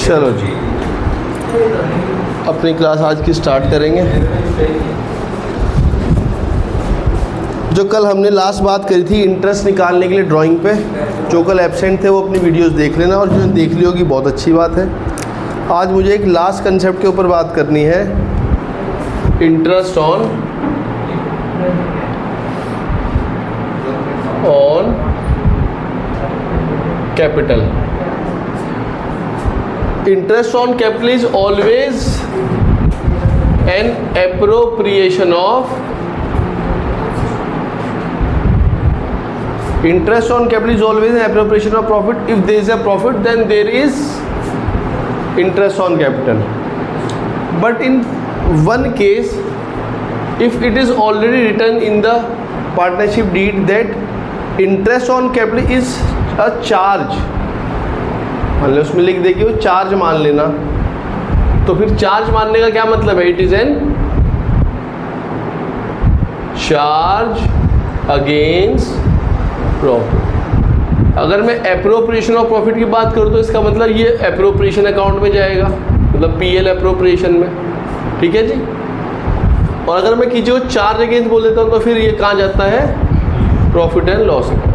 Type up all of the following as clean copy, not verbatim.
चलो जी, अपनी क्लास आज की स्टार्ट करेंगे। जो कल हमने लास्ट बात करी थी इंटरेस्ट निकालने के लिए ड्राइंग पे, जो कल एब्सेंट थे वो अपनी वीडियोस देख लेना, और जो देख ली होगी बहुत अच्छी बात है। आज मुझे एक लास्ट कंसेप्ट के ऊपर बात करनी है, interest on capital. Interest on capital is always an appropriation of interest on capital is always an appropriation of profit. If there is a profit, then there is interest on capital. But in one case, if it is already written in the partnership deed that interest on capital is a charge, मान लो उसमें लिख देगी वो charge मान लेना, तो फिर charge मानने का क्या मतलब है? It is an charge against profit. अगर मैं एप्रोप्रिएशन ऑफ प्रॉफिट की बात करूँ तो इसका मतलब ये एप्रोप्रिएशन अकाउंट में जाएगा, मतलब पीएल एप्रोप्रिएशन में, ठीक है जी। और अगर मैं किसी को चार्ज अगेंस्ट बोल देता हूँ तो फिर ये कहाँ जाता है? Profit and loss account.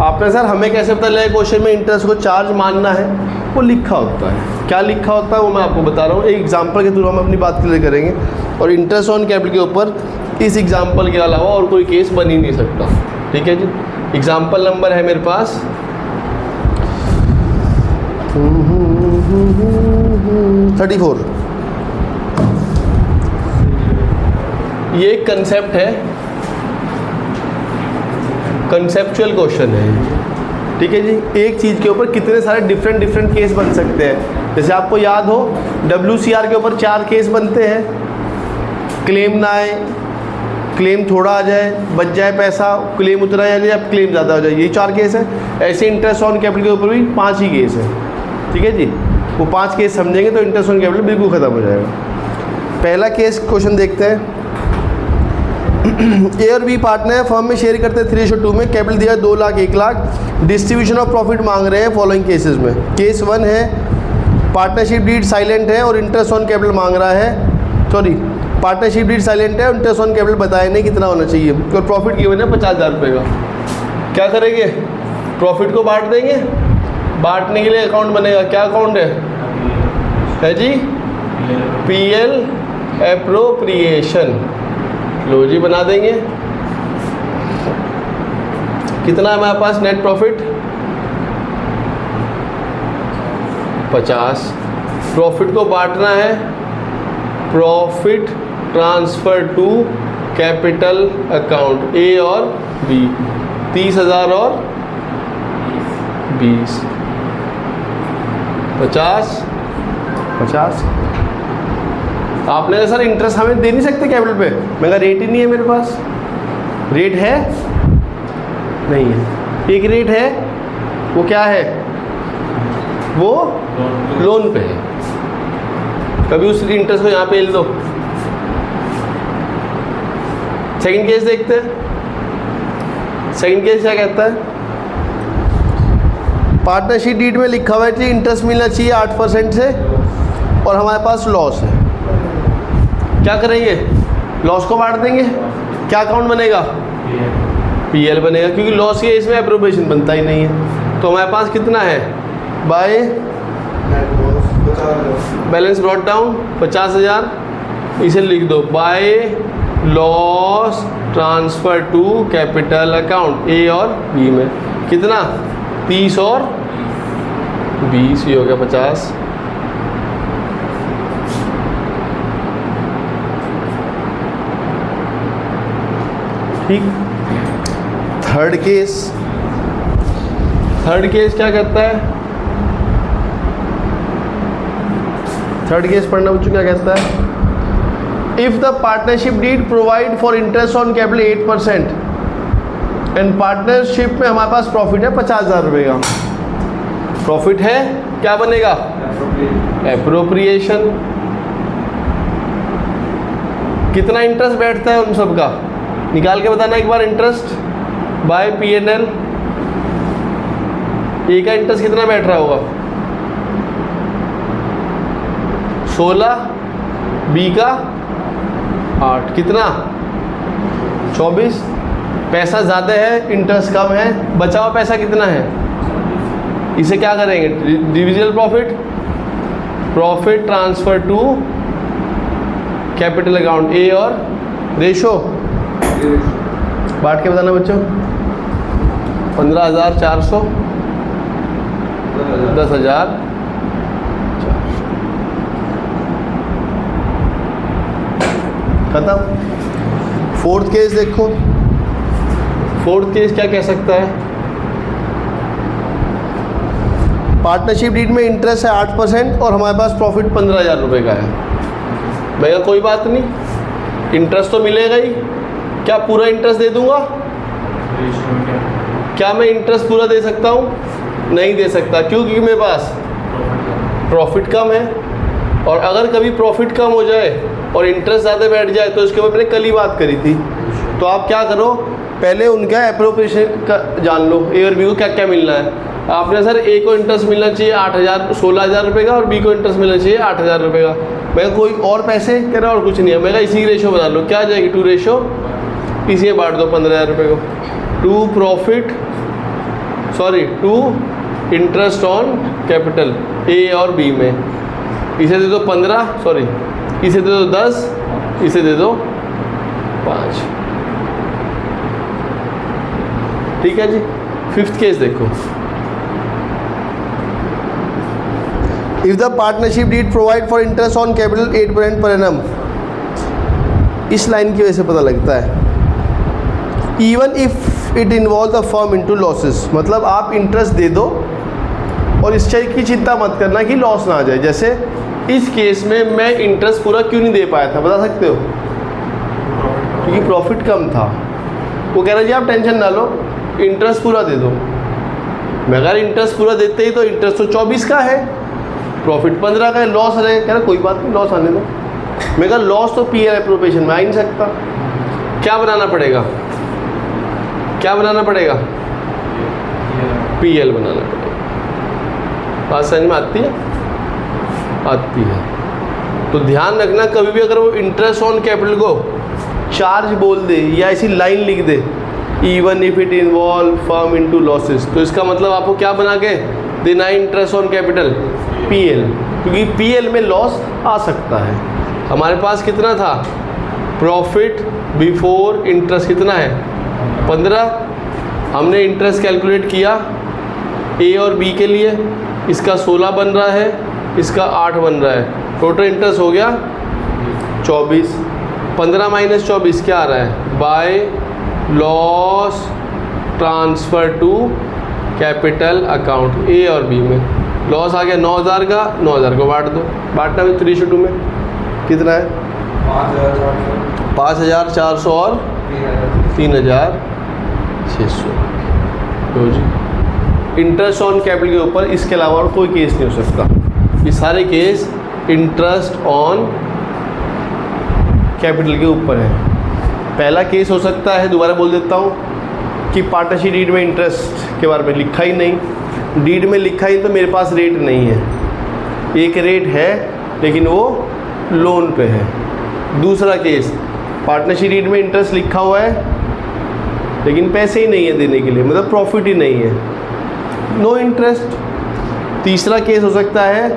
आपने सर हमें कैसे पता लगा क्वेश्चन में इंटरेस्ट को चार्ज मानना है? वो लिखा होता है। क्या लिखा होता है वो मैं आपको बता रहा हूँ, एक एग्जाम्पल के थ्रू हम अपनी बात क्लियर करेंगे। और इंटरेस्ट ऑन कैपिटल के ऊपर इस एग्जाम्पल के अलावा और कोई केस बन ही नहीं सकता, ठीक है जी। एग्जाम्पल नंबर है मेरे पास 34। ये एक कंसेप्ट है, कंसेप्चुअल क्वेश्चन है, ठीक है जी। एक चीज़ के ऊपर कितने सारे डिफरेंट केस बन सकते हैं। जैसे आपको याद हो WCR के ऊपर 4 केस बनते हैं, क्लेम ना आए, क्लेम थोड़ा आ जाए, बच जाए पैसा, क्लेम उतना आ जाए, अब क्लेम ज़्यादा हो जाए, ये 4 केस है। ऐसे इंटरेस्ट ऑन कैपिटल के ऊपर भी 5 ही केस है, ठीक है जी। वो 5 केस समझेंगे तो इंटरेस्ट ऑन कैपिटल बिल्कुल ख़त्म हो जाएगा। पहला केस क्वेश्चन देखते हैं। ए और बी पार्टनर है, फर्म में शेयर करते हैं 3:2 में, कैपिटल दिया 2 lakh 1 lakh, distribution of profit मांग रहे हैं फॉलोइंग केसेस में। केस 1 है पार्टनरशिप डीड साइलेंट है और इंटरेस्ट ऑन कैपिटल मांग रहा है, सॉरी पार्टनरशिप डीड साइलेंट है, इंटरेस्ट ऑन कैपिटल बताया नहीं कितना होना चाहिए, और प्रॉफिट गिवन है 50,000 रुपये का। क्या करेंगे? प्रॉफिट को बांट देंगे। बांटने के लिए अकाउंट बनेगा, क्या अकाउंट है जी? PL appropriation. लो जी बना देंगे। कितना है हमारे पास नेट प्रॉफिट? 50। प्रॉफिट को बांटना है, profit transfer to capital account A और बी, 30,000 और 20, 50। आपने कहा सर इंटरेस्ट हमें दे नहीं सकते कैपिटल पे, मैं कहा रेट ही नहीं है मेरे पास। रेट है? नहीं है। एक रेट है, वो क्या है? वो लोन पे है। कभी उस इंटरेस्ट को यहाँ पे ले दो। सेकंड केस देखते हैं। सेकंड केस क्या कहता है? पार्टनरशिप डीड में लिखा हुआ है कि इंटरेस्ट मिलना चाहिए 8% से, और हमारे पास लॉस है। क्या करेंगे? लॉस को बांट देंगे। क्या अकाउंट बनेगा? पीएल बनेगा, क्योंकि लॉस के इसमें एप्रोप्रिएशन बनता ही नहीं है। तो हमारे पास कितना है? बाय बैलेंस ब्रॉट डाउन 50,000, इसे लिख दो by loss transfer to capital account A और बी में। कितना? 30 और 20, ये हो गया 50। ठीक। थर्ड केस क्या कहता है? थर्ड केस पढ़ना बच्चों क्या कहता है? If the partnership deed provide for interest on capital 8% and partnership में हमारे पास प्रॉफिट है 50,000 रुपये का। प्रॉफिट है, क्या बनेगा? एप्रोप्रिएशन। कितना इंटरेस्ट बैठता है उन सब का? निकाल के बताना एक बार। इंटरेस्ट बाय P&L, ए का इंटरेस्ट कितना बैठ रहा होगा? 16, बी का 8, कितना 24। पैसा ज़्यादा है, इंटरेस्ट कम है, बचा हुआ पैसा कितना है, इसे क्या करेंगे, divisible profit, profit transfer to capital account, A और रेशो बांट के बताना बच्चों। 15,400, 10,000, खत्म। फोर्थ केस देखो, फोर्थ केस क्या कह सकता है, पार्टनरशिप डीड में इंटरेस्ट है 8% और हमारे पास प्रॉफिट 15,000 रुपये का है। भैया कोई बात नहीं, इंटरेस्ट तो मिलेगा ही, क्या पूरा इंटरेस्ट दे दूंगा, क्या मैं इंटरेस्ट पूरा दे सकता हूँ, नहीं दे सकता, क्यों, क्योंकि मेरे पास प्रॉफिट कम है। और अगर कभी प्रॉफिट कम हो जाए और इंटरेस्ट ज़्यादा बैठ जाए तो इसके ऊपर मैंने कल ही बात करी थी। तो आप क्या करो, पहले उनका एप्रोप्रिएशन का जान लो, ए और बी को क्या क्या मिलना है। आपने सर ए को इंटरेस्ट मिलना चाहिए 16,000 रुपये का और बी को इंटरेस्ट मिलना चाहिए 8,000 रुपये का। मैं कोई और पैसे कह रहा और कुछ नहीं है, मैं इसी रेशो बना लो, क्या आ जाएगी 2 रेशो, इसी में बांट दो 15,000 रुपये को। 2 इंटरेस्ट ऑन कैपिटल ए और बी में, इसे दे दो 15, इसे दे दो 10, इसे दे दो 5। ठीक है जी। फिफ्थ केस देखो, if the partnership deed provide for interest on capital 8% per annum, इस लाइन की वजह से पता लगता है, even if it involve the firm into losses, मतलब आप इंटरेस्ट दे दो और इस चीज़ की चिंता मत करना कि लॉस ना आ जाए। जैसे इस केस में मैं इंटरेस्ट पूरा क्यों नहीं दे पाया था, बता सकते हो, क्योंकि प्रॉफिट कम था। वो कह रहा जी आप टेंशन ना लो, इंटरेस्ट पूरा दे दो। मैं अगर इंटरेस्ट पूरा देते ही तो इंटरेस्ट तो 24 का है, प्रॉफिट 15 का है, लॉस रहे, कह रहा कोई बात नहीं, लॉस आने दो। मैं कहा लॉस तो पीएल एप्रोप्रिएशन में आ ही नहीं सकता, क्या बनाना पड़ेगा, क्या बनाना पड़ेगा, पीएल बनाना पड़ेगा। बात समझ में आती है, आती है। तो ध्यान रखना, कभी भी अगर वो इंटरेस्ट ऑन कैपिटल को चार्ज बोल दे या ऐसी लाइन लिख दे, even if it involve firm into losses, तो इसका मतलब आपको क्या बना के देना है, इंटरेस्ट ऑन कैपिटल पीएल, क्योंकि पीएल में लॉस आ सकता है। हमारे पास कितना था, प्रॉफिट बिफोर इंटरेस्ट कितना है 15, हमने इंटरेस्ट कैलकुलेट किया ए और बी के लिए, इसका 16 बन रहा है, इसका 8 बन रहा है, टोटल इंटरेस्ट हो गया 24। 15 माइनस 24 क्या आ रहा है, by loss transfer to capital account A और बी में लॉस आ गया 9,000 का, 9,000 को बांट दो, बांटना में 3/2 में कितना है 5,400 और 3,600। तो जी इंटरेस्ट ऑन कैपिटल के ऊपर इसके अलावा और कोई केस नहीं हो सकता, ये सारे केस इंटरेस्ट ऑन कैपिटल के ऊपर है। पहला केस हो सकता है, दोबारा बोल देता हूँ, कि पार्टनरशिप डीड में इंटरेस्ट के बारे में लिखा ही नहीं, डीड में लिखा ही तो मेरे पास रेट नहीं है, एक रेट है लेकिन वो लोन पे है। दूसरा केस, पार्टनरशिप डीड में इंटरेस्ट लिखा हुआ है लेकिन पैसे ही नहीं है देने के लिए, मतलब प्रॉफिट ही नहीं है, नो इंटरेस्ट। तीसरा केस हो सकता है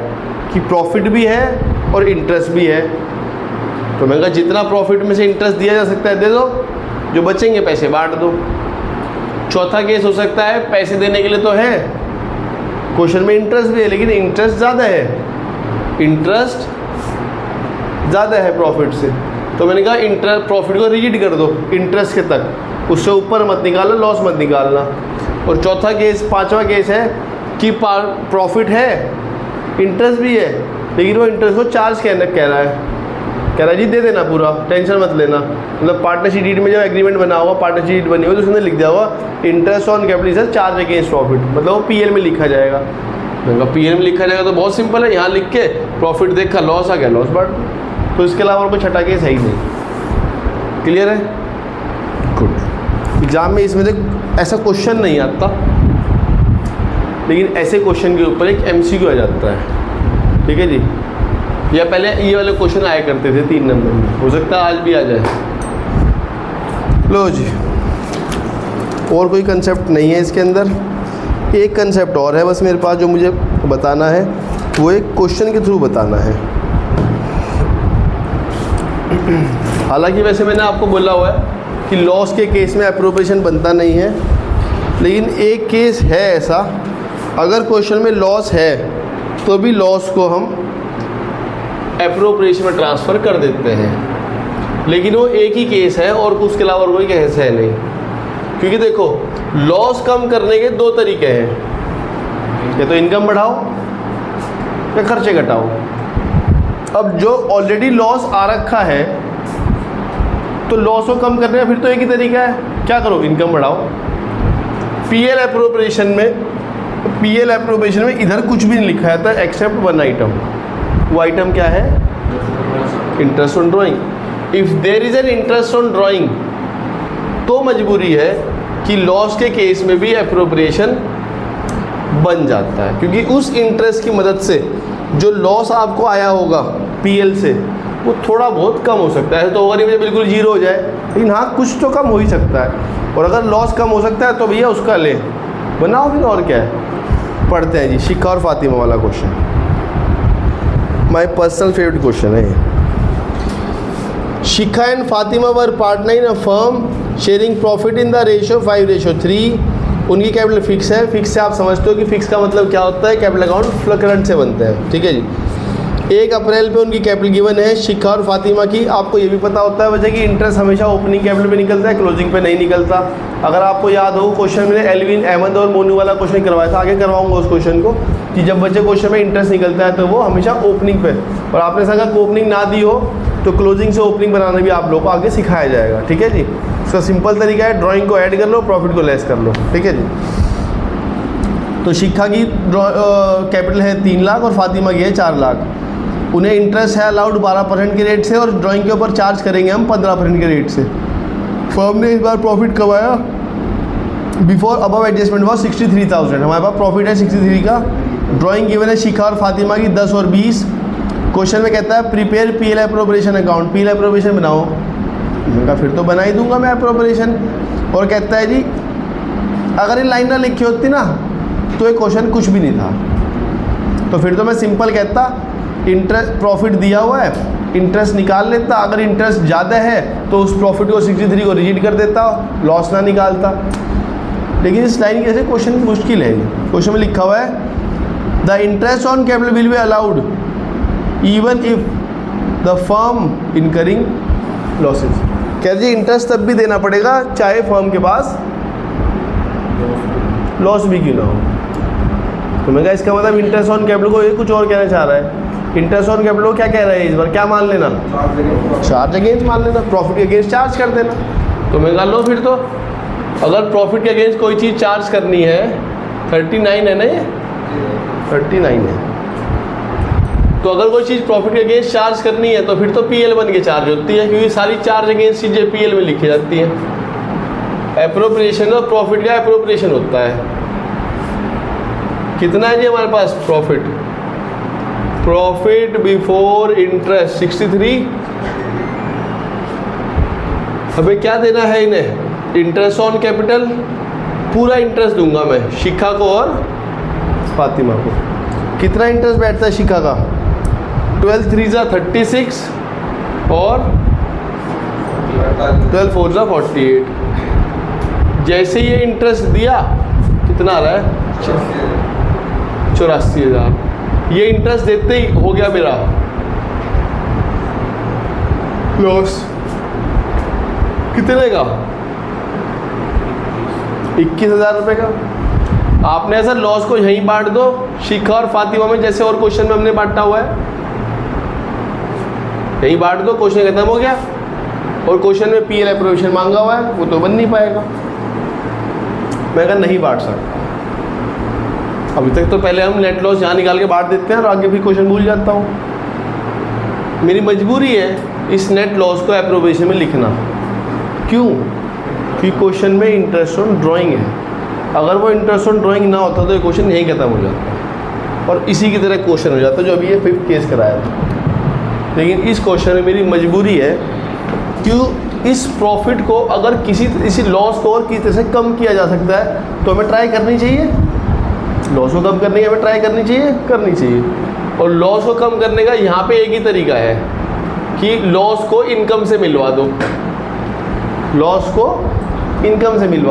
कि प्रॉफिट भी है और इंटरेस्ट भी है, तो मैं कहा जितना प्रॉफिट में से इंटरेस्ट दिया जा सकता है दे दो, जो बचेंगे पैसे बांट दो। चौथा केस हो सकता है पैसे देने के लिए तो है, क्वेश्चन में इंटरेस्ट भी है लेकिन इंटरेस्ट ज़्यादा है, इंटरेस्ट ज़्यादा है प्रॉफिट से, तो मैंने कहा इंटरेस्ट प्रॉफिट को रिजिड कर दो इंटरेस्ट के तक, उससे ऊपर मत निकालना, लॉस मत निकालना। और चौथा केस, पांचवा केस है कि प्रॉफिट है इंटरेस्ट भी है लेकिन वो इंटरेस्ट को चार्ज कह रहा है, कह रहा है जी दे देना पूरा, टेंशन मत लेना। मतलब पार्टनरशिप डीड में जब एग्रीमेंट बना हुआ, पार्टनरशिप डीड बनी हुई तो उसने लिख दिया हुआ interest on capital charge against profit, मतलब वो पीएल में लिखा जाएगा। मैंने कहा पीएल में लिखा जाएगा तो बहुत सिंपल है, यहाँ लिख के प्रॉफिट देखा, लॉस आ गया, लॉस बांट, तो इसके अलावा और कोई छठा केस है ही नहीं। क्लियर है, गुड। एग्जाम में इसमें देख ऐसा क्वेश्चन नहीं आता, लेकिन ऐसे क्वेश्चन के ऊपर एक एमसीक्यू आ जाता है, ठीक है जी। या पहले ये वाले क्वेश्चन आया करते थे 3 नंबर में, हो सकता है आज भी आ जाए। लो जी, और कोई कंसेप्ट नहीं है इसके अंदर। एक कंसेप्ट और है बस मेरे पास जो मुझे बताना है, वो एक क्वेश्चन के थ्रू बताना है। हालांकि वैसे मैंने आपको बोला हुआ है कि लॉस के केस में एप्रोप्रिएशन बनता नहीं है, लेकिन एक केस है ऐसा, अगर क्वेश्चन में लॉस है तो भी लॉस को हम एप्रोप्रिएशन में ट्रांसफ़र कर देते हैं, लेकिन वो एक ही केस है और उसके अलावा कोई केस है नहीं। क्योंकि देखो, लॉस कम करने के 2 तरीके हैं, या तो इनकम बढ़ाओ या खर्चे घटाओ। अब जो ऑलरेडी लॉस आ रखा है तो लॉस को कम करने का फिर तो एक ही तरीका है, क्या करो, इनकम बढ़ाओ। पीएल एप्रोप्रिएशन में इधर कुछ भी नहीं लिखा है था एक्सेप्ट 1 आइटम। वो आइटम क्या है? Interest on drawing. If there is an interest on drawing तो मजबूरी है कि लॉस के केस में भी एप्रोप्रिएशन बन जाता है, क्योंकि उस इंटरेस्ट की मदद से जो लॉस आपको आया होगा पीएल से वो थोड़ा बहुत कम हो सकता है। तो अगर ये बिल्कुल 0 हो जाए, लेकिन हाँ कुछ तो कम हो ही सकता है, और अगर लॉस कम हो सकता है तो भैया उसका ले बनाओ फिर, और क्या है। पढ़ते हैं जी, शिखा और फातिमा वाला question, my personal favourite question है। Shikha and Fatima were partner in a firm sharing profit in the ratio 5:3। उनकी कैपिटल फिक्स है। फिक्स से आप समझते हो कि फिक्स का मतलब क्या होता है, कैपिटल अकाउंट फ्लक्रेंट से बनते हैं, ठीक है जी। 1 अप्रैल पे उनकी कैपिटल गिवन है शिखा और फातिमा की। आपको ये भी पता होता है वजह कि इंटरेस्ट हमेशा ओपनिंग कैपिटल पे निकलता है, क्लोजिंग पे नहीं निकलता। अगर आपको याद हो क्वेश्चन में एल्विन अहमद और मोनू वाला क्वेश्चन करवाया था, आगे करवाऊंगा उस क्वेश्चन को, कि जब बच्चे क्वेश्चन में इंटरेस्ट निकलता है तो वो हमेशा ओपनिंग पे, और आपने अगर ओपनिंग ना दी हो तो क्लोजिंग से ओपनिंग बनाना भी आप लोगों को आगे सिखाया जाएगा, ठीक है जी। इसका सिंपल तरीका है, ड्राइंग को ऐड कर लो, प्रॉफिट को लेस कर लो, ठीक है जी। तो शिखा की कैपिटल है 3 लाख और फातिमा की है 4 लाख। उन्हें इंटरेस्ट है अलाउड 12% के रेट से, और ड्राइंग के ऊपर चार्ज करेंगे हम 15% के रेट से। फर्म ने इस बार प्रॉफिट कमाया, बिफोर अबव एडजस्टमेंट वॉज 63,000। हमारे पास प्रॉफिट है 63 का। ड्राइंग गिवन है शिखा और फातिमा की 10 और 20। क्वेश्चन में कहता है prepare PL appropriation account, PL appropriation बनाओ। मैंने कहा फिर तो बना ही दूंगा मैं एप्रोप्रिएशन। और कहता है जी अगर ये लाइन ना लिखी होती ना तो ये क्वेश्चन कुछ भी नहीं था, तो फिर तो मैं सिंपल कहता इंटरेस्ट प्रॉफिट दिया हुआ है, इंटरेस्ट निकाल लेता। अगर इंटरेस्ट ज़्यादा है तो उस प्रॉफिट को 63 को रिजिट कर देता, लॉस ना निकालता। लेकिन इस लाइन की ऐसे क्वेश्चन मुश्किल है। क्वेश्चन में लिखा हुआ है the interest on capital will be allowed even if the firm incurring losses. कह दीजिए इंटरेस्ट तब भी देना पड़ेगा चाहे फर्म के पास लॉस भी क्यों ना हो। तो मैं कहा इसका मतलब इंटरेस्ट ऑन कैपिटल को ये कुछ और कहना चाह रहा है। इंटरेस्ट ऑन कैपिटल को क्या कह रहा है इस बार, क्या मान लेना, चार्ज अगेंस्ट मान लेना, प्रॉफिट के अगेंस्ट चार्ज कर देना। तो मैं कहा लो फिर तो अगर प्रॉफिट के अगेंस्ट कोई चीज़ चार्ज करनी है 39 है ना, ये 39 है, तो अगर कोई चीज़ प्रॉफिट के अगेंस्ट चार्ज करनी है तो फिर तो पीएल बन के चार्ज होती है, क्योंकि सारी चार्ज अगेंस्ट चीज़ें पीएल में लिखी जाती हैं। एप्रोप्रिएशन और प्रॉफिट का एप्रोप्रिएशन होता है। कितना है जी हमारे पास प्रॉफिट, प्रॉफिट बिफोर इंटरेस्ट 63। हमें क्या देना है इन्हें, इंटरेस्ट ऑन कैपिटल, पूरा इंटरेस्ट दूंगा मैं शिखा को और फातिमा को। कितना इंटरेस्ट बैठता है शिखा का, 12 3 36 और 12 4 48। जैसे ये इंटरेस्ट दिया कितना आ रहा है 84,000। ये इंटरेस्ट देते ही हो गया मेरा लॉस, कितने का 21,000 रुपये का। आपने ऐसा लॉस को यहीं बांट दो शिखा और फातिमा में, जैसे और क्वेश्चन में हमने बांटा हुआ है, यहीं बांट दो, क्वेश्चन खत्म हो गया। और क्वेश्चन में पीएल एप्रोप्रिएशन मांगा हुआ है, वो तो बन नहीं पाएगा। मैं कहा नहीं बांट सकता। अभी तक तो पहले हम नेट लॉस यहाँ निकाल के बांट देते हैं और आगे भी क्वेश्चन भूल जाता हूँ। मेरी मजबूरी है इस नेट लॉस को एप्रोप्रिएशन में लिखना। क्यों? क्योंकि क्वेश्चन में इंटरेस्ट ऑन ड्राइंग है। अगर वो इंटरेस्ट ऑन ड्राइंग ना होता तो ये क्वेश्चन यहीं खत्म हो जाता और इसी की तरह क्वेश्चन हो जाता जो अभी ये 5th केस कराया था। लेकिन इस क्वेश्चन में मेरी मजबूरी है क्यों, इस प्रॉफिट को अगर इसी लॉस को और किसी तरह से कम किया जा सकता है तो हमें ट्राई करनी चाहिए। लॉस को कम करने की हमें ट्राई करनी चाहिए। और लॉस को कम करने का यहाँ पे एक ही तरीका है कि लॉस को इनकम से मिलवा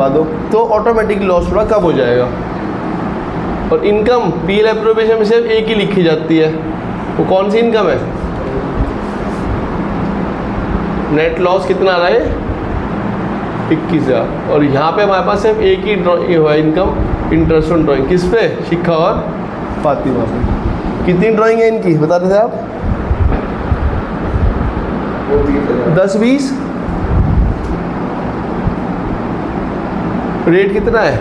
दो, तो ऑटोमेटिक लॉस थोड़ा कम हो जाएगा। और इनकम पीएल एप्रोप्रिएशन में सिर्फ एक ही लिखी जाती है, वो कौन सी इनकम है? नेट लॉस कितना आ रहा है? 21,000। और यहाँ पे हमारे पास सिर्फ एक ही हुआ इनकम, इंटरेस्ट ऑन ड्राइंग। किस पे? शिखा और फातिमा पे। कितनी ड्राइंग है इनकी बता रहे थे आप? 10-20। रेट कितना है?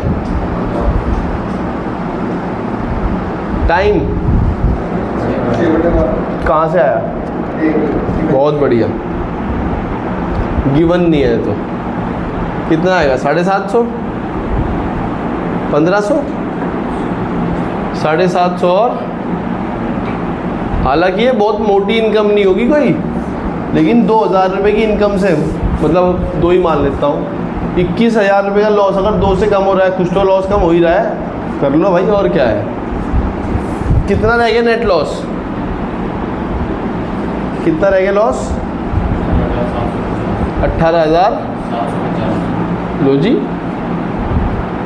टाइम कहाँ से आया? बहुत बढ़िया। गिवन नहीं है तो कितना आएगा? 750, 1500, 750 और हालांकि ये बहुत मोटी इनकम नहीं होगी कोई, लेकिन 2,000 रुपये की इनकम से, मतलब 2 ही मान लेता हूँ, 21,000 रुपये का लॉस अगर 2 से कम हो रहा है, कुछ तो लॉस कम हो ही रहा है, कर लो भाई। और क्या है? कितना रह गया नेट लॉस? कितना रह गया लॉस? 18,000। लो जी,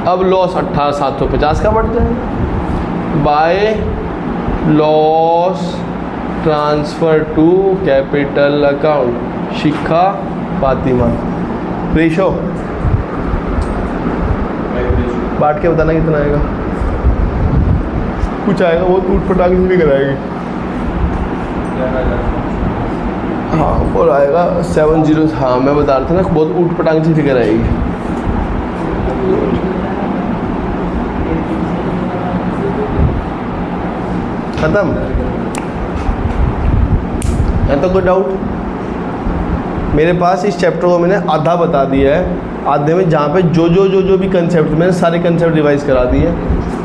अब लॉस 18,750 का बढ़ जाएगा by loss transfer to capital account. Shikha Fatima ratio बांट के बताना कितना आएगा? कुछ आएगा, बहुत ऊट पटांग से भी कराएगी। हाँ और आएगा 70। हाँ मैं बता रहा था ना, बहुत ऊट पटांग से फिगर आएगी। खत्म है तो कोई डाउट? मेरे पास इस चैप्टर को मैंने आधा बता दिया है, आधे में जहाँ पे जो भी कंसेप्ट, मैंने सारे कंसेप्ट रिवाइज करा दिए।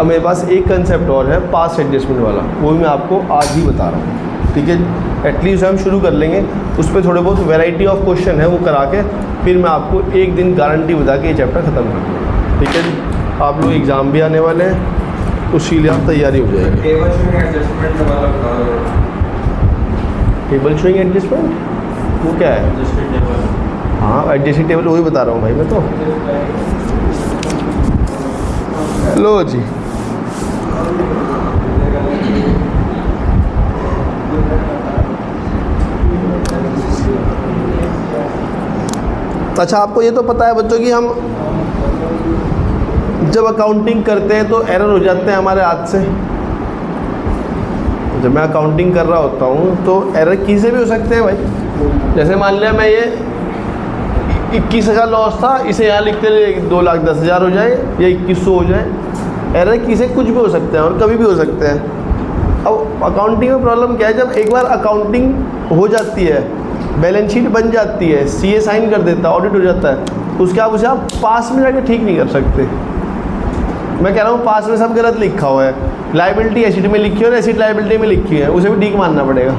अब मेरे पास एक कंसेप्ट और है, पास एडजस्टमेंट वाला, वो भी मैं आपको आज ही बता रहा हूँ। ठीक है, एटलीस्ट हम शुरू कर लेंगे, उस पर थोड़े बहुत वैरायटी ऑफ क्वेश्चन है वो करा के, फिर मैं आपको एक दिन गारंटी बता के ये चैप्टर ख़त्म कर दूँगा। ठीक है जी, आप लोग एग्ज़ाम भी आने वाले हैं, उसके लिए आप तैयारी हो जाएगी। टेबल शोइंग एडजस्टमेंट वो क्या है? हाँ एडजस्टेड टेबल वही बता रहा हूँ भाई मैं तो। लो जी, अच्छा आपको ये तो पता है बच्चों कि हम जब अकाउंटिंग करते हैं तो एरर हो जाते हैं हमारे हाथ से। जब मैं अकाउंटिंग कर रहा होता हूँ तो एरर की से भी हो सकते हैं भाई। जैसे मान लिया मैं ये 21,000 लॉस था, इसे यहाँ लिखते 2,10,000 हो जाए या 2,100 हो जाए, एरर की से कुछ भी हो सकते हैं और कभी भी हो सकते हैं। अब अकाउंटिंग में प्रॉब्लम क्या है, जब एक बार अकाउंटिंग हो जाती है, बैलेंस शीट बन जाती है, सीए साइन कर देता है, ऑडिट हो जाता है, उसके आप उसे आप पास में जाके ठीक नहीं कर सकते। मैं कह रहा हूँ पास में सब गलत लिखा हुआ है, लाइबिलिटी एसिड में लिखी है और एसिड लाइबिलिटी में लिखी है, उसे भी ठीक मानना पड़ेगा।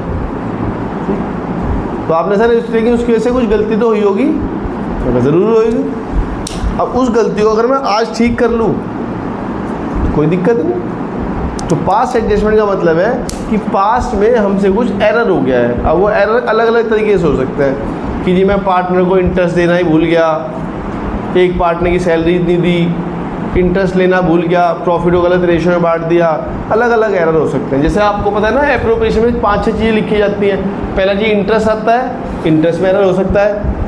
तो आपने सर इसलिए कि उसकी वजह से कुछ गलती तो हुई होगी, तो ज़रूर होगी। अब उस गलती को अगर मैं आज ठीक कर लूँ तो कोई दिक्कत नहीं। तो पास्ट एडजस्टमेंट का मतलब है कि पास्ट में हमसे कुछ एरर हो गया है। अब वो एरर अलग अलग तरीके से हो सकते हैं कि जी मैं पार्टनर को इंटरेस्ट देना ही भूल गया, एक पार्टनर की सैलरी नहीं दी, इंटरेस्ट लेना भूल गया, प्रॉफिट को गलत रेशो में बांट दिया, अलग अलग एरर हो सकते हैं। जैसे आपको पता है ना, एप्रोप्रिएशन में 5-6 चीज़ें लिखी जाती हैं। पहला जी इंटरेस्ट आता है, इंटरेस्ट में एरर हो सकता है,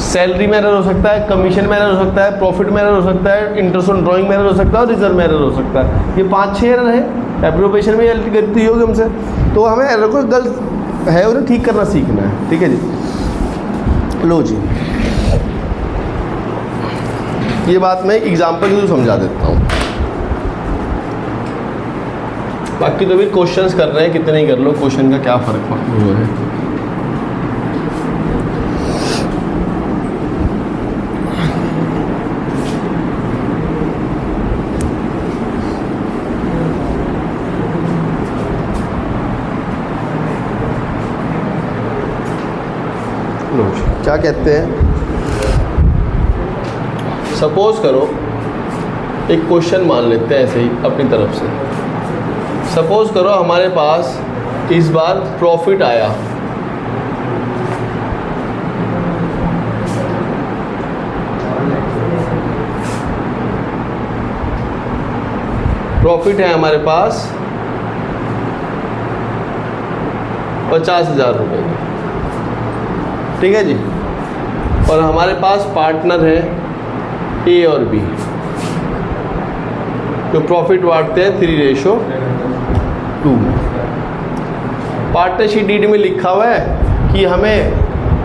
सैलरी में एरर हो सकता है, कमीशन में एरर हो सकता है, प्रॉफिट में एरर हो सकता है, इंटरेस्ट ऑन ड्राइंग में एरर हो सकता है और रिजर्व में एरर हो सकता है। ये 5-6 एरर है, एप्रोप्रिएशन में गलती होगी हमसे, तो हमें एरर को गलत है उन्हें ठीक करना सीखना है। ठीक है जी, लो जी, ये बात मैं एग्जाम्पल के थ्रू समझा देता हूँ। बाकी तो भी क्वेश्चंस कर रहे हैं, कितने ही कर लो, क्वेश्चन का क्या फ़र्क पड़ता है। लो जी, क्या कहते हैं, सपोज करो एक क्वेश्चन मान लेते हैं ऐसे ही अपनी तरफ से। सपोज करो हमारे पास इस बार प्रॉफिट आया, प्रॉफिट है हमारे पास 50,000 रुपये का, ठीक है जी। और हमारे पास पार्टनर है ए और बी, जो प्रॉफिट बांटते हैं 3:2। पार्टनरशिप डीड में लिखा हुआ है कि हमें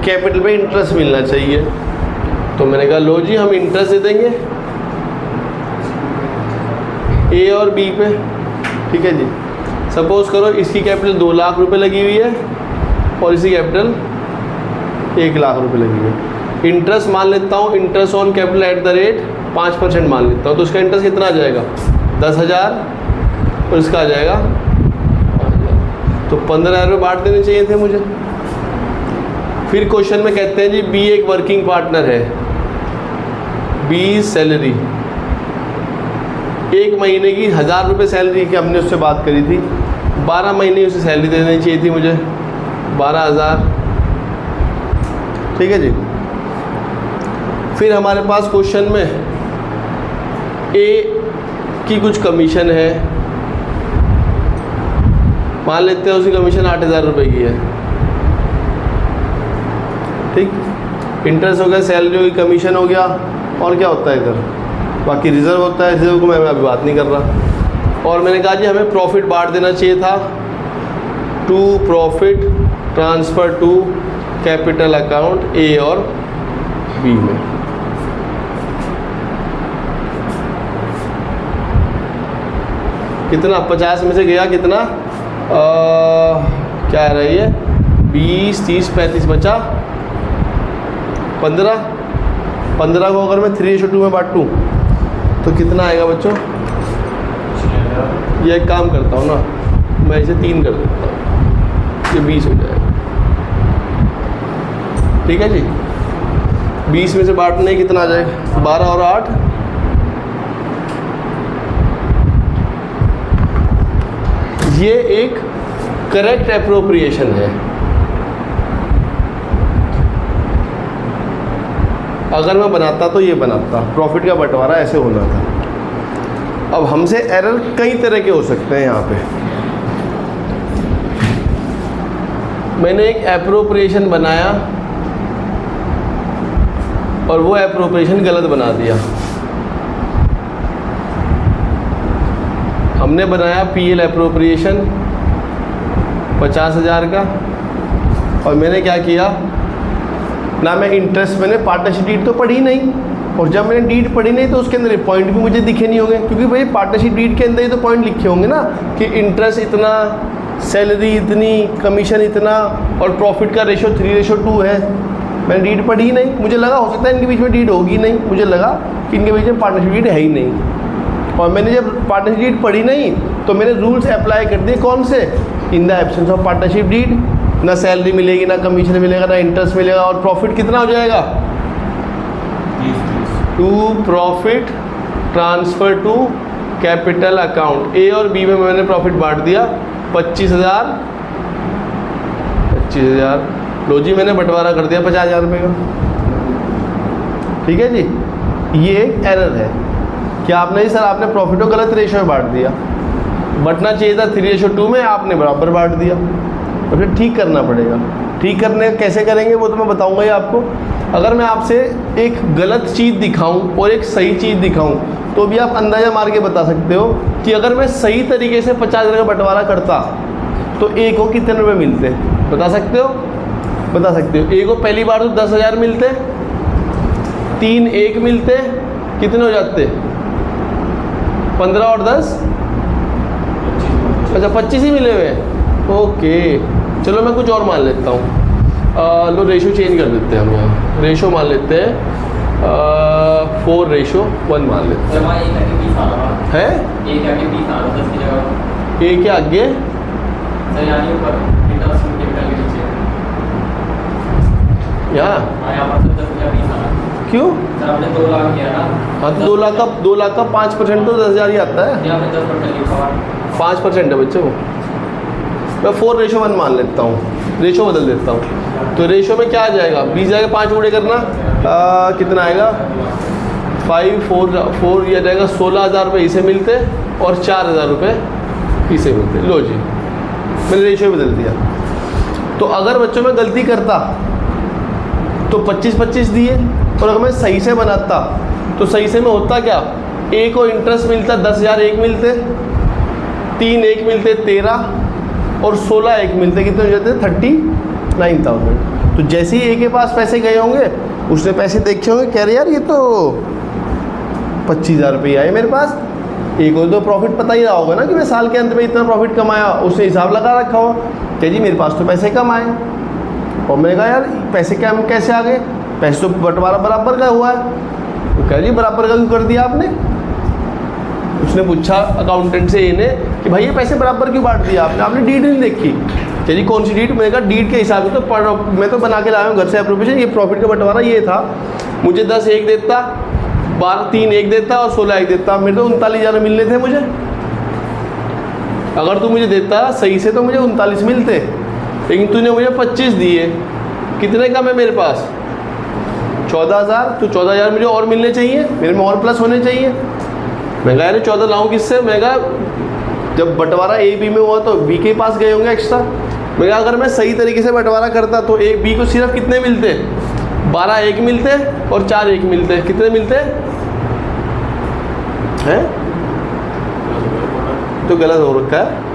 कैपिटल पे इंटरेस्ट मिलना चाहिए, तो मैंने कहा लो जी हम इंटरेस्ट दे देंगे ए और बी पे, ठीक है जी। सपोज करो इसकी कैपिटल 2 लाख रुपए लगी हुई है और इसी कैपिटल 1 लाख रुपए लगी हुई है। इंटरेस्ट मान लेता हूँ, interest on capital at the rate 5% मान लेता हूँ, तो उसका इंटरेस्ट कितना आ जाएगा 10,000 और इसका आ जाएगा 5,000, तो 15,000 रुपये बांट देने चाहिए थे मुझे। फिर क्वेश्चन में कहते हैं जी बी एक वर्किंग पार्टनर है, बी सैलरी, 1 महीने की 1,000 रुपये सैलरी की हमने उससे बात करी थी, 12 महीने उसे सैलरी दे देनी चाहिए थी मुझे 12,000, ठीक है जी। फिर हमारे पास क्वेश्चन में ए की कुछ कमीशन है, मान लेते हैं उसकी कमीशन 8,000 रुपये की है, ठीक। इंटरेस्ट हो गया, सैलरी होगी, कमीशन हो गया, और क्या होता है इधर, बाकी रिजर्व होता है, रिजर्व को मैं अभी बात नहीं कर रहा। और मैंने कहा जी हमें प्रॉफिट बांट देना चाहिए था, to profit transfer to capital account A और बी में। कितना 50 में से गया कितना, क्या आ रही है 20, 30, 35 बचा 15 को अगर मैं 3:2 में बांटूँ तो कितना आएगा बच्चों। ये एक काम करता हूँ ना, मैं इसे 3 कर देता हूँ, ये 20 हो जाएगा, ठीक है जी। 20 में से बांटने कितना आ जाएगा 12 और 8, ये एक करेक्ट एप्रोप्रिएशन है। अगर मैं बनाता तो ये बनाता, प्रॉफिट का बंटवारा ऐसे होना था। अब हमसे एरर कई तरह के हो सकते हैं यहाँ पे। मैंने एक एप्रोप्रिएशन बनाया और वो एप्रोप्रिएशन गलत बना दिया। हमने बनाया पीएल एप्रोप्रिएशन 50,000 का, और मैंने क्या किया ना, मैं इंटरेस्ट, मैंने पार्टनरशिप डीड तो पढ़ी नहीं, और जब मैंने डीड पढ़ी नहीं तो उसके अंदर पॉइंट भी मुझे दिखे नहीं होंगे, क्योंकि भाई पार्टनरशिप डीड के अंदर ही तो पॉइंट लिखे होंगे ना कि इंटरेस्ट इतना, सैलरी इतनी, कमीशन इतना और प्रॉफिट का रेशो 3:2 है। मैंने डीड पढ़ी ही नहीं, मुझे लगा हो सकता है इनके बीच में डीड होगी नहीं, मुझे लगा कि इनके बीच में पार्टनरशिप डीड है ही नहीं। और मैंने जब पार्टनरशिप डीड पढ़ी नहीं तो मैंने रूल्स अप्लाई कर दिए, कौन से, in the absence of partnership deed, ना सैलरी मिलेगी, ना कमीशन मिलेगा, ना इंटरेस्ट मिलेगा, और प्रॉफिट कितना हो जाएगा, to profit transfer to capital account. A और बी में मैंने प्रॉफिट बांट दिया 25,000, लो जी मैंने बंटवारा कर दिया 50,000 रुपये का, ठीक है जी। ये एक एरर है कि आपने जी सर आपने प्रॉफिट को गलत रेशो में बांट दिया, बंटना चाहिए था 3:2 में, आपने बराबर बांट दिया, तो फिर ठीक करना पड़ेगा। ठीक करने कैसे करेंगे वो तो मैं बताऊंगा ही आपको। अगर मैं आपसे एक गलत चीज़ दिखाऊं और एक सही चीज़ दिखाऊं तो भी आप अंदाज़ा मार के बता सकते हो कि अगर मैं सही तरीके से 50,000 का बंटवारा करता तो ए को कितने रुपये मिलते, बता सकते हो, बता सकते हो। ए को पहली बार तो 10,000 मिलते, 3 1 मिलते, कितने हो जाते 15 और 10, अच्छा 25 ही मिले हुए, ओके। चलो मैं कुछ और मान लेता हूँ, लो रेशो चेंज कर देते हैं हम यहाँ, रेशो मान लेते हैं 4:1 मान लेते हैं, है ए के आगे यहाँ यहाँ पर 10,000 नहीं था ना। क्यों? सर आपने 2 लाख किया ना। हाँ तो 2 लाख का 5% तो 10,000 ही आता है। यहाँ पे 10% लिखा हुआ है। 5% है बच्चों। मैं 4:1 मान लेता हूँ, रेशो बदल देता हूँ। तो रेशो में क्या आ जाएगा? 20 जाएगा, 5 गुणे करना कितना आएगा? 5 4 ये जाएगा 16,000 रुपये इसे मिलते और 4,000 रुपये इसे मिलते। लो जी, मैंने रेशो बदल दिया। तो अगर बच्चों में गलती करता तो 25-25 दिए, और अगर मैं सही से बनाता तो सही से में होता क्या? ए को इंटरेस्ट मिलता 10,000 एक मिलते, 3 एक मिलते 13, और 16 एक मिलते, कितने हो जाते? 39,000। तो जैसे ही ए के पास पैसे गए होंगे, उसने पैसे देखे होंगे, कह रहे यार ये तो 25,000 रुपये आए मेरे पास। एक को तो प्रॉफिट पता ही रहा होगा ना कि मैं साल के अंत में इतना प्रॉफिट कमाया, उसने हिसाब लगा रखा हो कि जी मेरे पास तो पैसे कम आए। और मैंने कहा यार पैसे कम कैसे आ गए? पैसे तो बंटवारा बराबर का हुआ है। तो कह जी बराबर का क्यों कर दिया आपने? उसने पूछा अकाउंटेंट से इन्हें कि भाई ये पैसे बराबर क्यों बांट दिया आपने? आपने डीड नहीं देखी? चलिए कौन सी डीड? मैंने कहा डीड के हिसाब से तो मैं तो बना के लाया हूँ घर से एप्रोप्रिएशन, ये प्रॉफिट का बंटवारा ये था। मुझे 10 एक देता, 12 3 एक देता और 16 एक देता, मेरे तो 39,000 मिलने थे मुझे। अगर तू मुझे देता सही से तो मुझे 39 मिलते, लेकिन तूने मुझे 25 दिए। कितने कम है मेरे पास? 14,000। तो 14,000 मुझे और मिलने चाहिए, मेरे में और प्लस होने चाहिए। मैं कहा यार 14 लाऊं किससे? मैं कहा जब बंटवारा ए बी में हुआ तो बी के पास गए होंगे एक्स्ट्रा। मैं कहा अगर मैं सही तरीके से बंटवारा करता तो ए बी को सिर्फ कितने मिलते? 12 एक मिलते और 4 एक मिलते। कितने मिलते हैं? तो गलत हो रखा है।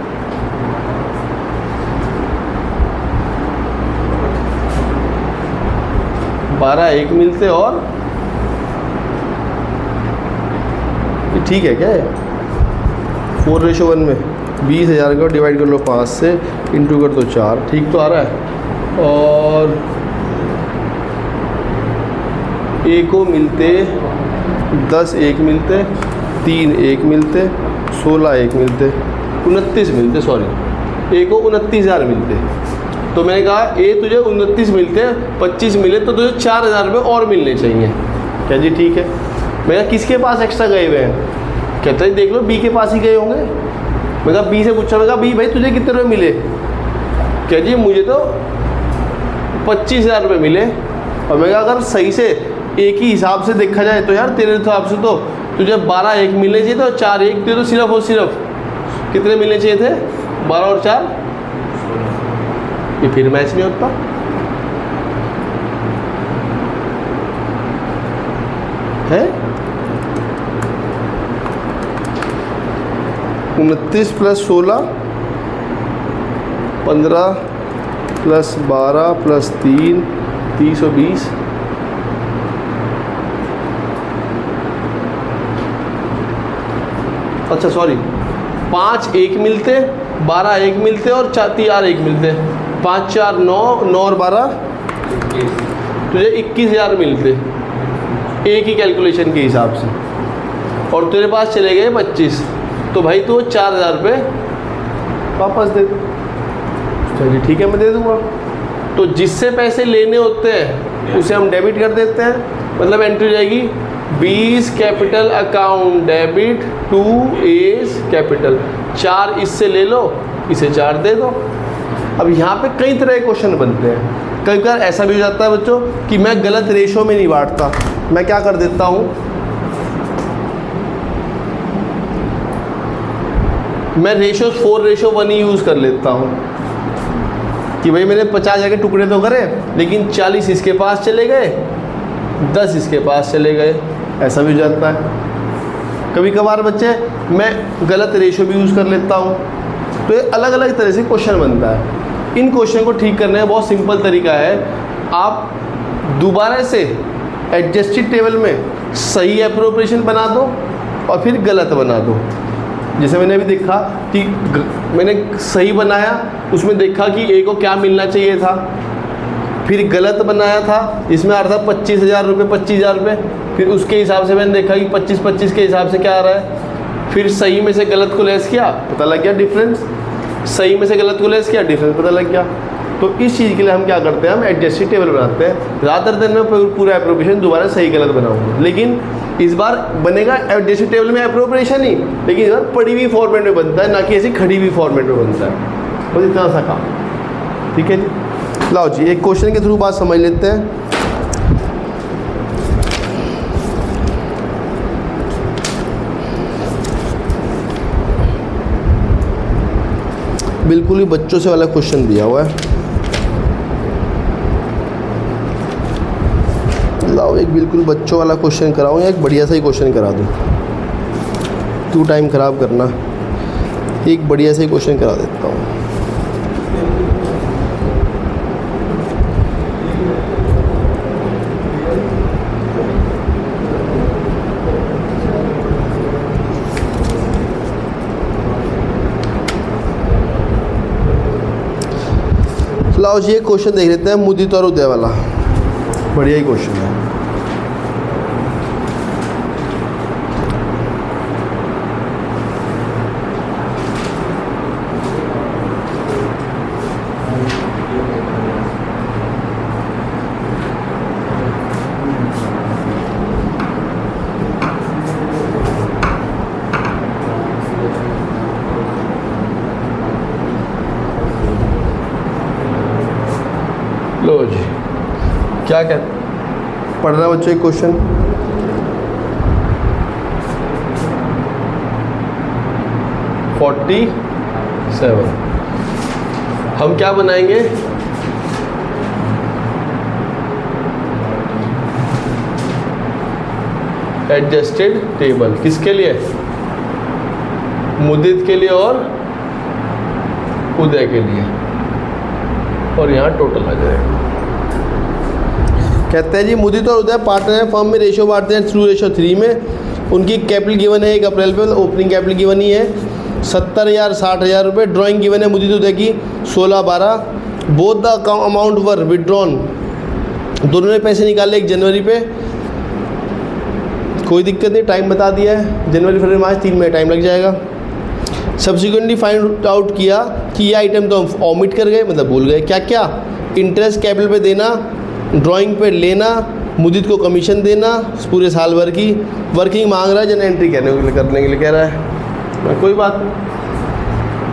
बारह एक मिलते और ठीक है क्या है? 4:1 में 20,000 का डिवाइड कर लो 5 से, इंटू कर दो 4, ठीक तो आ रहा है। और ए को मिलते 10 एक मिलते, 3 एक मिलते, 16 एक मिलते, 29 मिलते, सॉरी ए को 29,000 मिलते। तो मैंने कहा ए तुझे 29 मिलते, 25 मिले तो तुझे 4,000 रुपये और मिलने चाहिए। क्या जी ठीक है? मैं कहा किसके पास एक्स्ट्रा गए हुए हैं? कहते हैं देख लो बी के पास ही गए होंगे। मैं कहा बी से पूछा, मैं कहा बी भाई तुझे कितने रुपये मिले? क्या जी मुझे तो 25,000 रुपये मिले। और मैं कहा अगर सही से एक ही हिसाब से देखा जाए तो यार तेरे हिसाब से तो तुझे 12 एक मिलने चाहिए थे और 4 एक थे, तो सिर्फ और सिर्फ कितने मिलने चाहिए थे? 12 और 4, ये फिर मैच नहीं होता। है 29 + 16, 15 + 12 + 3, 30 और 20। अच्छा सॉरी, 5 एक मिलते, 12 एक मिलते और 4 एक मिलते। 5 4 9, 9 और 12 तुझे 21,000 मिलते एक ही कैलकुलेशन के हिसाब से, और तेरे पास चले गए 25। तो भाई तो 4,000 रुपये वापस दे दो। चलिए ठीक है मैं दे दूँगा। तो जिससे पैसे लेने होते हैं उसे हम डेबिट कर देते हैं, मतलब एंट्री जाएगी 20 capital account debit to as capital. 4 इससे ले लो, इसे 4 दे दो। अब यहाँ पे कई तरह के क्वेश्चन बनते हैं। कई बार ऐसा भी हो जाता है बच्चों कि मैं गलत रेशो में नहीं बांटता। मैं क्या कर देता हूँ, मैं रेशो 4:1 ही यूज़ कर लेता हूँ कि भाई मैंने 50 के टुकड़े तो करे, लेकिन 40 इसके पास चले गए, 10 इसके पास चले गए। ऐसा भी हो जाता है। कभी कभार बच्चे मैं गलत रेशो भी यूज़ कर लेता हूँ। तो ये अलग अलग तरह से क्वेश्चन बनता है। इन क्वेश्चन को ठीक करने का बहुत सिंपल तरीका है, आप दोबारा से एडजस्टेड टेबल में सही एप्रोप्रिएशन बना दो और फिर गलत बना दो। जैसे मैंने अभी देखा कि मैंने सही बनाया, उसमें देखा कि ए को क्या मिलना चाहिए था, फिर गलत बनाया था, इसमें आ रहा था 25,000 रुपये, 25,000 रुपये। फिर उसके हिसाब से मैंने देखा कि 25-25 के हिसाब से क्या आ रहा है। फिर सही में से गलत को लेस किया, पता लग गया डिफरेंस। सही में से गलत को लेस किया, डिफरेंस पता लग गया। तो इस चीज़ के लिए हम क्या करते हैं, हम एडजस्टेड टेबल बनाते हैं। ज़्यादातर दिन में पूरा अप्रोप्रिएशन दोबारा सही गलत बनाऊंगा, लेकिन इस बार बनेगा एडजस्टेड टेबल में अप्रोप्रिएशन ही, लेकिन इस बार पड़ी हुई फॉर्मेट में बनता है, ना कि ऐसी खड़ी हुई फॉर्मेट में बनता है। बस इतना सा काम। ठीक है जी, लाओ जी एक क्वेश्चन के थ्रू बात समझ लेते हैं। बिल्कुल ही बच्चों से वाला क्वेश्चन दिया हुआ है। लाओ एक बिल्कुल बच्चों वाला क्वेश्चन कराऊँ या एक बढ़िया सा ही क्वेश्चन करा दूँ, क्यों टाइम ख़राब करना, एक बढ़िया सा ही क्वेश्चन करा देता हूँ। लाओ जी एक क्वेश्चन देख लेते हैं, मुदित और उदय वाला, बढ़िया ही क्वेश्चन है। लो जी क्या पढ़ रहा है बच्चों एक क्वेश्चन, फोर्टी 47। हम क्या बनाएंगे, एडजस्टेड टेबल, किसके लिए, मुदित के लिए और उदय के लिए, और यहाँ टोटल आ जाएगा। कहते हैं जी मुदित और उदय पार्टनर हैं, फर्म में रेशियो बांटते हैं 2:3 में। उनकी कैपिटल गिवन है 1 अप्रैल पे, ओपनिंग कैपिटल गिवन ही है 70,000 60,000 रुपये। ड्राइंग गिवन है मुदित उदय की 16/12। Both the amount were withdrawn, दोनों ने पैसे निकाले 1 जनवरी पे, कोई दिक्कत नहीं, टाइम बता दिया है, जनवरी फरवरी मार्च 3 महीने टाइम लग जाएगा। सब्सिक्वेंटली फाइंड आउट किया कि ये आइटम तो हम ऑमिट कर गए, मतलब भूल गए। क्या क्या, इंटरेस्ट कैपिटल पे देना, ड्राइंग पे लेना, मुदित को कमीशन देना पूरे साल भर की, वर्किंग मांग रहा है, जन एंट्री करने के लिए कह रहा है। कोई बात नहीं,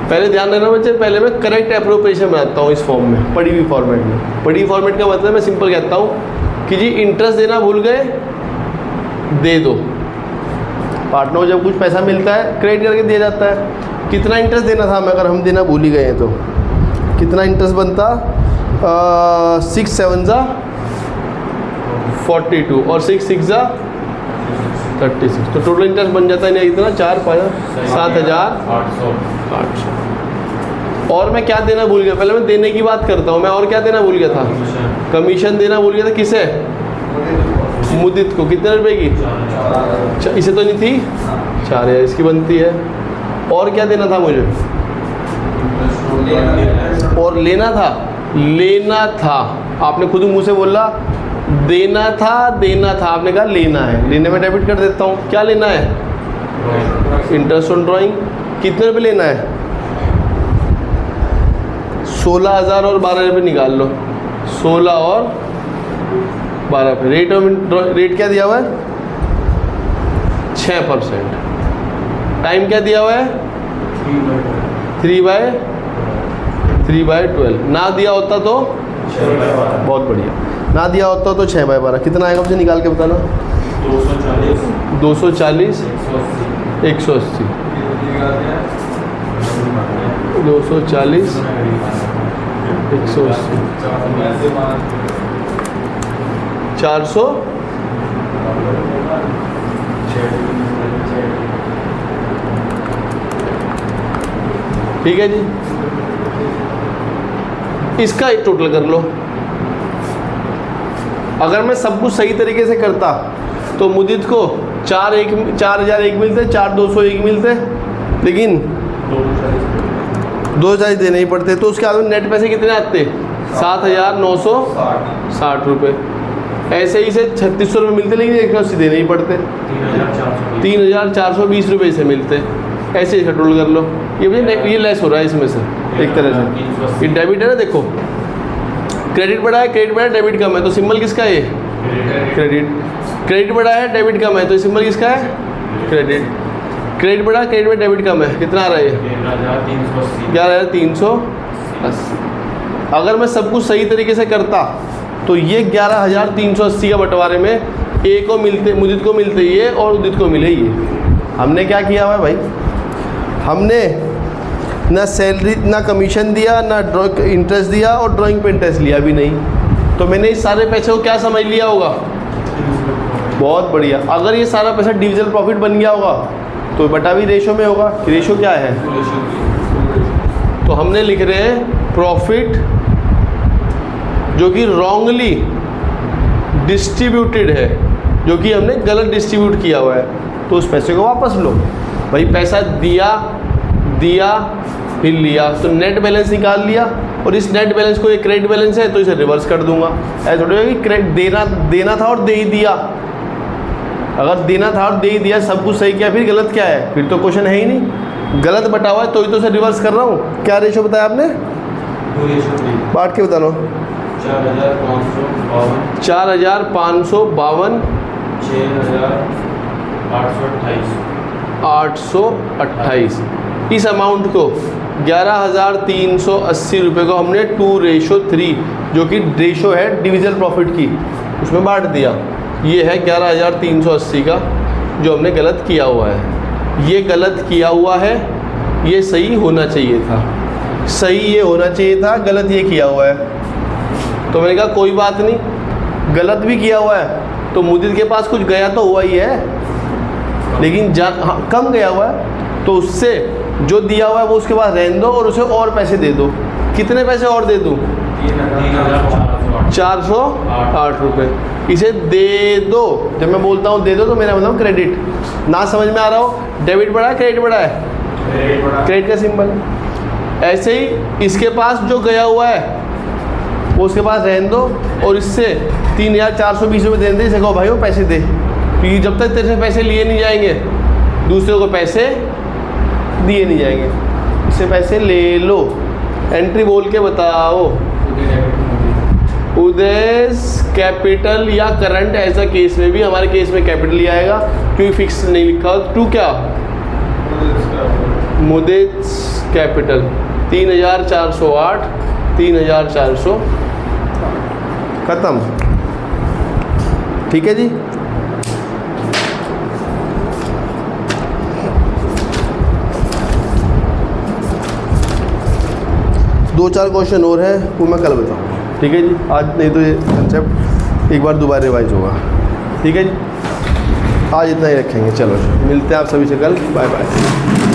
पहले ध्यान देना बच्चे, पहले मैं करेक्ट एप्रोप्रिएशन बनाता हूँ इस फॉर्म में, पड़ी हुई फॉर्मेट में। पड़ी हुई फॉर्मेट का मतलब मैं सिंपल कहता हूँ कि जी इंटरेस्ट देना भूल गए, दे दो। पार्टनर को जब कुछ पैसा मिलता है क्रेडिट करके दिया जाता है। कितना इंटरेस्ट देना था हमें, अगर हम देना भूल ही गए हैं तो कितना इंटरेस्ट बनता, 6 7 जा 42 और 6 6 जा 36, तो टोटल इंटरेस्ट बन जाता है नहीं इतना 4 5 7,800। और मैं क्या देना भूल गया, पहले मैं देने की बात करता हूँ। मैं और क्या देना भूल गया था, कमीशन देना भूल गया था। किसे, मुदित को। कितने रुपए की, इसे तो नहीं थी 4,000 इसकी बनती है। और क्या देना था मुझे, और लेना था। आपने खुद मुंह से बोला देना था, आपने कहा लेना है। लेने में डेबिट कर देता हूँ। क्या लेना है, इंटरेस्ट ऑन ड्राइंग। कितने रुपए लेना है, 16,000 और 12 रुपये निकाल लो। 16 और 12 रुपये। रेट क्या दिया हुआ है, 6%। टाइम क्या दिया हुआ है, 3/12। ना दिया होता तो 6/12। बहुत बढ़िया, ना दिया होता तो 6/12। कितना आएगा मुझे निकाल के बताना। 240 180 240 180 400। ठीक है जी, इसका एक टोटल कर लो। अगर मैं सब कुछ सही तरीके से करता तो मुदित को 4,001 मिलते, 4,201 मिलते, लेकिन 2,000 देने ही पड़ते। तो उसके बाद में नेट पैसे कितने आते, 7,960 रुपये। ऐसे ही से 3,600 रुपये मिलते, लेकिन 180 देने ही पड़ते। 3,420 रुपये से मिलते। ऐसे ही टोटल कर लो। ये लेस हो रहा है इसमें से एक तरह से, ये डेबिट है ना, देखो क्रेडिट बढ़ा है, क्रेडिट बढ़ा है, डेबिट कम है, तो सिंबल किसका है ये? क्रेडिट। क्रेडिट बढ़ा है, डेबिट कम है, तो सिंबल किसका है? क्रेडिट। क्रेडिट बढ़ा, क्रेडिट में डेबिट कम है, कितना आ रहा है ये? 11,380। अगर मैं सब कुछ सही तरीके से करता तो ये 11,380 का बंटवारे में ए को मिलते, मुदित को मिलते ये और उदित को मिले ये। हमने क्या किया हुआ है भाई? हमने ना सैलरी, ना कमीशन दिया, ना ड्रॉइंग इंटरेस्ट दिया और ड्राइंग पे इंटरेस्ट लिया भी नहीं। तो मैंने इस सारे पैसे को क्या समझ लिया होगा? बहुत बढ़िया। अगर ये सारा पैसा डिविजनल प्रॉफिट बन गया होगा तो बटा भी रेशो में होगा। रेशो क्या है? तो हमने लिख रहे हैं प्रॉफिट जो कि रॉन्गली डिस्ट्रीब्यूटेड है, जो कि हमने गलत डिस्ट्रीब्यूट किया हुआ है, तो उस पैसे को वापस लो। भाई पैसा दिया फिर लिया, तो नेट बैलेंस निकाल लिया और इस नेट बैलेंस को, ये क्रेडिट बैलेंस है तो इसे रिवर्स कर दूंगा। ऐसा थोड़ी है कि क्रेडिट देना था और दे ही दिया। अगर देना था और दे ही दिया, सब कुछ सही किया, फिर गलत क्या है? फिर तो क्वेश्चन है ही नहीं। गलत बटा हुआ है तो ही तो उसे रिवर्स कर रहा हूँ। क्या रेशो बताया आपने? बांट के बता लो। 4,552 828। इस अमाउंट को 11,380 रुपये को हमने 2:3 जो कि रेशो है डिविजनल प्रॉफिट की, उसमें बांट दिया। ये है 11,380 का जो हमने गलत किया हुआ है। ये गलत किया हुआ है, ये सही होना चाहिए था। सही ये होना चाहिए था, गलत ये किया हुआ है। तो मैंने कहा कोई बात नहीं, गलत भी किया हुआ है तो मुदित के पास कुछ गया तो हुआ ही है, लेकिन कम गया हुआ है तो उससे जो दिया हुआ है वो उसके पास रहने दो और उसे और पैसे दे दो। कितने पैसे और दे दूँ? 408 रुपये। इसे दे दो। जब मैं बोलता हूँ दे दो तो मेरा मतलब क्रेडिट। ना समझ में आ रहा हो, डेबिट बढ़ा है, क्रेडिट बढ़ा है? क्रेडिट का सिंबल। ऐसे ही इसके पास जो गया हुआ है वो उसके पास रहने दो और इससे 3,420 रुपये देने दे। इसे कहो भाई वो पैसे दे, क्योंकि जब तक तेरे से पैसे लिए नहीं जाएंगे दूसरे को पैसे दिए नहीं जाएंगे। इससे पैसे ले लो। एंट्री बोल के बताओ। उदय कैपिटल या करंट, ऐसा केस में भी, हमारे केस में कैपिटल ही आएगा क्योंकि फिक्स नहीं लिखा। टू क्या? मुदित कैपिटल 3,408 3,400 खत्म। ठीक है जी। दो चार क्वेश्चन और है वो मैं कल बताऊँगा। ठीक है जी। आज नहीं तो ये कंसेप्ट एक बार दोबारा रिवाइज होगा। ठीक है जी। आज इतना ही रखेंगे। चलो मिलते हैं आप सभी से कल। Bye bye.